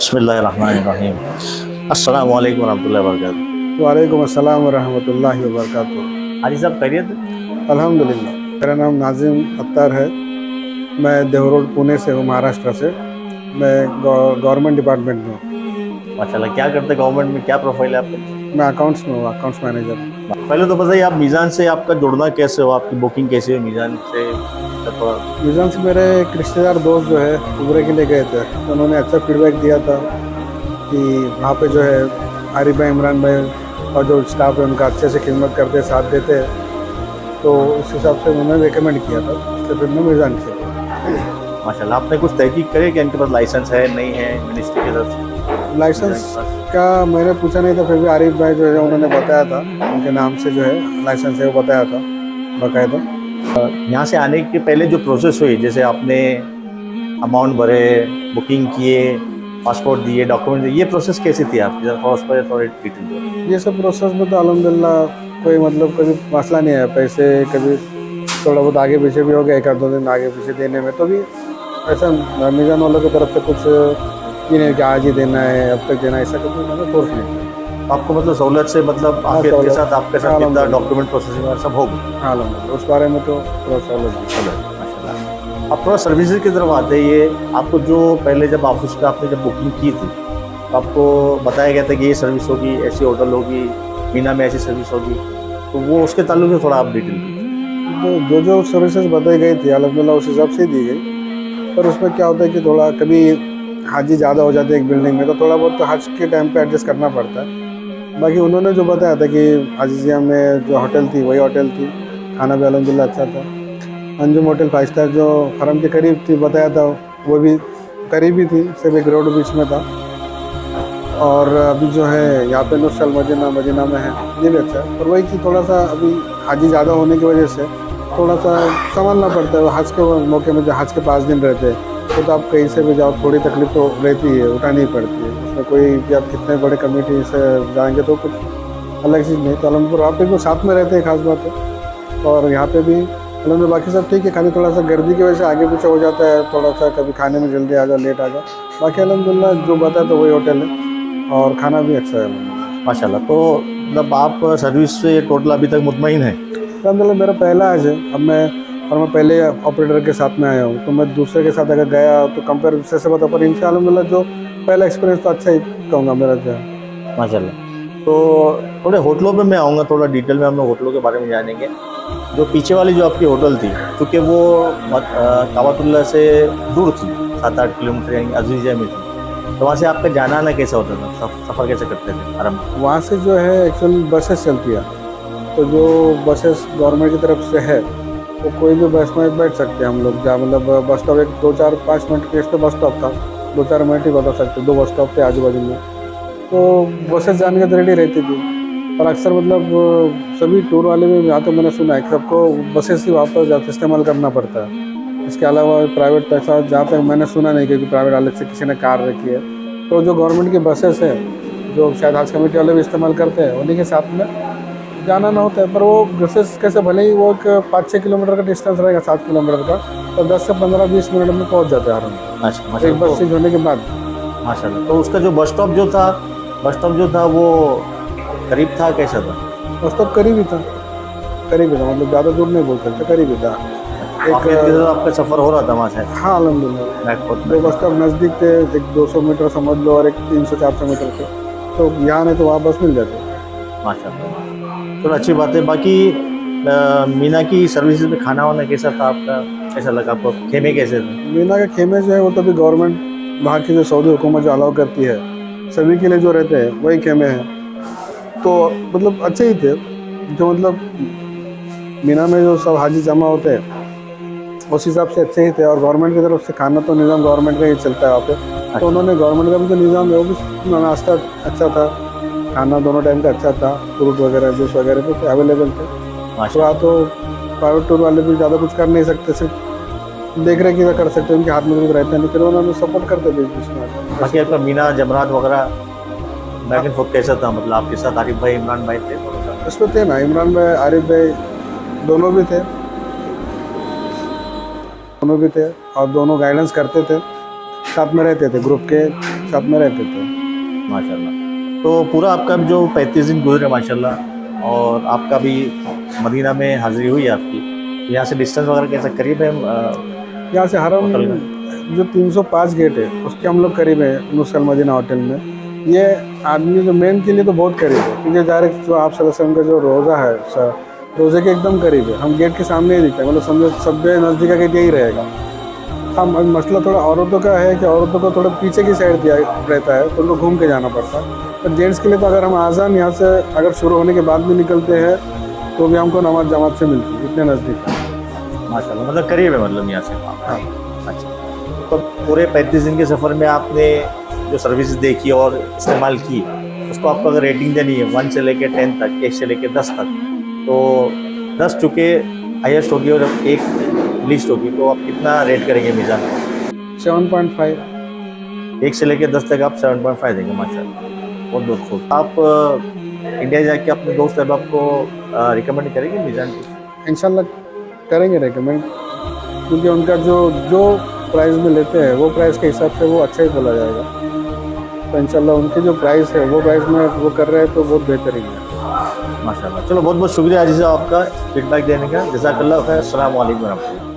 बिस्मिल्लाहिर्रहमानिर्रहीम। अस्सलाम वालेकुम वरहमतुल्लाहि वबरकातुहू। वालेकुम अस्सलाम वरहमतुल्लाहि वबरकातुहू। हाजी साहब खैरियत? अल्हम्दुलिल्लाह। मेरा नाम नाज़िम अख्तर है। मैं देव रोड पुणे से हूँ, महाराष्ट्र से। मैं गवर्नमेंट डिपार्टमेंट में हूँ। माशाल्लाह, क्या करते गवर्नमेंट में, क्या प्रोफाइल है आपकी? मैं अकाउंट्स में हूँ, अकाउंट्स मैनेजर हूँ। पहले तो बताइए, आप मीज़ान से आपका जुड़ना कैसे हो, आपकी बुकिंग कैसे हुई मीज़ान से? थोड़ा मीज़ान से मेरे एक रिश्तेदार दोस्त जो है उम्रे के लिए गए थे, तो उन्होंने अच्छा फीडबैक दिया था कि वहाँ पे जो है आरिफ भाई, इमरान भाई और जो स्टाफ है उनका अच्छे से खिदमत करते, साथ देते हैं। तो उस हिसाब से उन्होंने रिकमेंड किया था, इसलिए फिर मैं मीज़ान से। माशाल्लाह, आपने कुछ तहकीक करी कि इनके पास लाइसेंस है नहीं है मिनिस्ट्री की तरफ से? लाइसेंस का मैंने पूछा नहीं था, फिर भी आरिफ भाई जो है उन्होंने बताया था, उनके नाम से जो है लाइसेंस है वो बताया था बाकायदा। यहाँ से आने के पहले जो प्रोसेस हुई, जैसे आपने अमाउंट भरे, बुकिंग किए, पासपोर्ट दिए, डॉक्यूमेंट दिए, ये प्रोसेस कैसी थी आपकी? जरा उस पर थोड़ी डिटेल दो। ये सब प्रोसेस में तो अल्हम्दुलिल्लाह कोई मतलब कभी मसला नहीं है। पैसे कभी थोड़ा बहुत आगे पीछे भी हो गया, एक आध दो दिन आगे पीछे देने में, तो भी ऐसा मीज़ान वालों की तरफ से कुछ ये नहीं कि आज ही देना है, अब तक देना है, ऐसा कभी मतलब फोर्स नहीं है। आपको मतलब सहूलत से, मतलब हाँ, आफियत के सहूलत। साथ आपके साथ कितना अल्हम्दुलिल्लाह। डॉक्यूमेंट प्रोसेसिंग और सब हो गया? हाँ, अल्हम्दुलिल्लाह उस बारे में तो थोड़ा सहूलत दी। माशाल्लाह। अब थोड़ा सर्विसेज की तरफ आते हैं। ये आपको जो पहले जब ऑफिस पे आपने जब बुकिंग की थी, तो आपको बताया गया था कि ये सर्विस होगी, ऐसी होटल होगी, मीना में ऐसी सर्विस होगी, तो वो उसके ताल्लुक से थोड़ा आप डिटेल दीजिए। तो जो जो सर्विसेज बताई गई थी अल्हम्दुलिल्लाह उस हिसाब से ही दी गई। पर उसमें क्या होता है कि थोड़ा कभी हाजी ज़्यादा हो जाते हैं एक बिल्डिंग में, तो थोड़ा बहुत तो हज के टाइम पे एडजस्ट करना पड़ता है। बाकी उन्होंने जो बताया था कि अजीज़िया में जो होटल थी वही होटल थी, खाना भी अल्हम्दुलिल्लाह अच्छा था। अंजुम होटल 5 स्टार जो हरम के करीब थी बताया था, वो भी करीब ही थी, सिर्फ एक रोड बीच में था। और अभी जो है यहाँ पे नुस्रत मदीना में है, ये भी अच्छा है। पर वही कि थोड़ा सा अभी हाजी ज़्यादा होने की वजह से थोड़ा सा संभालना पड़ता है। हज के मौके में जो हज के 5 दिन रहते हैं, तो आप कहीं से भी जाओ थोड़ी तकलीफ तो रहती है, उठानी पड़ती है। उसमें कोई भी आप कितने बड़े कमेटी से जाएंगे तो कुछ अलग चीज़ नहीं। तो अलहमदुलिल्लाह आप लोग साथ में रहते हैं, खास बात है। और यहाँ पे भी अलहमदुलिल्लाह बाकी सब ठीक है, खाली थोड़ा सा गर्दी की वजह से आगे पीछे हो जाता है, थोड़ा सा कभी खाने में जल्दी आ जाओ, लेट आ जाओ। बाकी अलहमदुलिल्लाह जो बताया तो वही होटल है और खाना भी अच्छा है। माशाल्लाह, तो मतलब आप सर्विस से टोटल अभी तक मुतमईन हैं? अलहमदुलिल्लाह मेरा पहला आज है। अब मैं पहले ऑपरेटर के साथ में आया हूँ, तो मैं दूसरे के साथ अगर गया तो कंपेयर से बता, पर इनसे अलहमदुलिल्लाह जो पहला एक्सपीरियंस तो अच्छा ही कहूँगा मेरा जो है। माशाल्लाह। तो थोड़े होटलों पे मैं आऊँगा, थोड़ा डिटेल में हम लोग होटलों के बारे में जानेंगे। जो पीछे वाली जो आपकी होटल थी, क्योंकि वो काबतुल्लाह से दूर थी, 7-8 किलोमीटर, यानी अजीज़िया में थी, तो वहाँ से आपका जाना आना कैसा होता था? सफ़र कैसे करते थे हरम? वहाँ से जो है एक्चुअली बसेस चलती है, तो जो बसेस गवर्नमेंट की तरफ से है, तो कोई भी बस में बैठ सकते हैं हम लोग। जहाँ मतलब बस स्टॉप एक 2-4-5 मिनट के इस पर बस स्टॉप था, 2-4 मिनट ही बता सकते, 2 बस स्टॉप थे आजू बाजू में, तो बसेस जाने की रेडी रहती थी। और अक्सर मतलब सभी टूर वाले भी, यहाँ तो मैंने सुना है कि सबको बसेस ही वहाँ पर ज़्यादा इस्तेमाल करना पड़ता है। इसके अलावा प्राइवेट पैसा जहाँ तक मैंने सुना नहीं, क्योंकि प्राइवेट अलग से किसी ने कार रखी है। तो जो गवर्नमेंट की बसेस है, जो शायद हज कमेटी वाले भी इस्तेमाल करते हैं, उन्हीं के साथ में जाना ना होता है। पर वो बसेस कैसे, भले ही वो एक 5-6 किलोमीटर का डिस्टेंस रहेगा, 7 किलोमीटर का, तो 10 से 15-20 मिनट में पहुँच जाते हैं हरम। अच्छा, एक बस चेंज होने के बाद। माशाल्लाह। तो उसका जो बस स्टॉप जो था वो करीब था, कैसा था? बस स्टॉप करीब ही था, मतलब ज़्यादा दूर नहीं बोल सकते, करीब ही था। काफ़ी देर तक आपका सफ़र हो रहा था वहाँ से? हाँ अल्हम्दुलिल्लाह, 2 बस स्टॉप नज़दीक थे, एक 200 मीटर समझ लो और एक 300-400 मीटर थे, तो यहाँ नहीं तो वहाँ बस मिल जाती। माशाल्लाह, चलो अच्छी बात है। बाकी मीना की सर्विसेज में खाना वाना कैसा था आपका? कैसा लगा आपको? खेमे कैसे थे? मीना के खेमे जो है वो तो भी गवर्नमेंट वहाँ की जो सऊदी हुकूमत जो अलाउ करती है सभी के लिए जो रहते हैं वही खेमे हैं, तो मतलब अच्छे ही थे। जो मतलब मीना में जो सब हाजी जमा होते हैं उस हिसाब से अच्छे ही थे। और गवर्नमेंट की तरफ से खाना तो निज़ाम गवर्नमेंट का ही चलता है वहाँ पे, तो उन्होंने गवर्नमेंट का भी जो निज़ाम है वो भी, नाश्ता अच्छा था, खाना दोनों टाइम का अच्छा था, फ्रूट वगैरह जूस वगैरह भी अवेलेबल थे। माशाल्लाह। तो प्राइवेट टूर वाले भी ज़्यादा कुछ कर नहीं सकते, सिर्फ देख रेख ही कर सकते, उनके हाथ में कुछ रहता नहीं, फिर उन्होंने सपोर्ट करते थे इसमें। बाकी आपका मीना जमरात वगैरह बैक एंड फोर्थ कैसा था? मतलब आपके साथ आरिफ भाई, इमरान भाई थे? इसमें थे ना, इमरान भाई आरिफ भाई दोनों भी थे, और दोनों गाइडेंस करते थे, साथ में रहते थे ग्रुप के। साथ में रहते थे। माशाल्लाह। तो पूरा आपका जो 35 दिन गुजरे माशाल्लाह, और आपका भी मदीना में हाज़िरी हुई आपकी, यहाँ से डिस्टेंस वगैरह कैसा करीब है यहाँ से हरम होटल का? जो 305 गेट है उसके हम लोग करीब है नुस्खल मदीना होटल में। ये आदमी जो मेन के लिए तो बहुत करीब है, क्योंकि डायरेक्ट जो आप सल्लल्लाहु अलैहि वसल्लम का जो रोज़ा है रोज़े के एकदम करीब है। हम गेट के सामने ही दिखते हैं, मतलब समझो सब नज़दीक का गेट यही रहेगा। हम मसला थोड़ा औरतों का है कि औरतों को थोड़ा पीछे की साइड दिया रहता है, तो उनको घूम के जाना पड़ता है। पर जेंट्स के लिए तो अगर हम आज़ान यहाँ से अगर शुरू होने के बाद भी निकलते हैं तो भी हमको नमाज जमात से मिलती है, इतने नज़दीक है। माशाल्लाह, मतलब करीब है मतलब यहाँ से। हाँ। अच्छा, तो पूरे 35 दिन के सफ़र में आपने जो सर्विस देखी और इस्तेमाल की, उसको आपको अगर रेटिंग देनी है 1 से लेके 10 तक, 1 से लेके 10 तक, तो 10 चूँकि हाईएस्ट होगी और 1 लीस्ट होगी, तो आप कितना रेट करेंगे मीज़ान? 7.5। 1 से लेके 10 तक आप 7.5 देंगे। माशाल्लाह, बहुत बहुत खूब। आप इंडिया जाके अपने दोस्त अहबाब को रिकमेंड करेंगे मीज़ान की? इंशाल्लाह करेंगे रेकमेंड, क्योंकि उनका जो प्राइस में लेते हैं वो प्राइस के हिसाब से वो अच्छा ही बोला जाएगा। तो इंशाल्लाह उनके जो प्राइस है वो प्राइस में वो कर रहे हैं तो बहुत बेहतरीन है। माशाल्लाह। चलो बहुत बहुत शुक्रिया अजीज़ आपका फीडबैक देने का। जज़ाकल्लाह खैर। अस्सलाम वालेकुम वरहमतुल्लाह।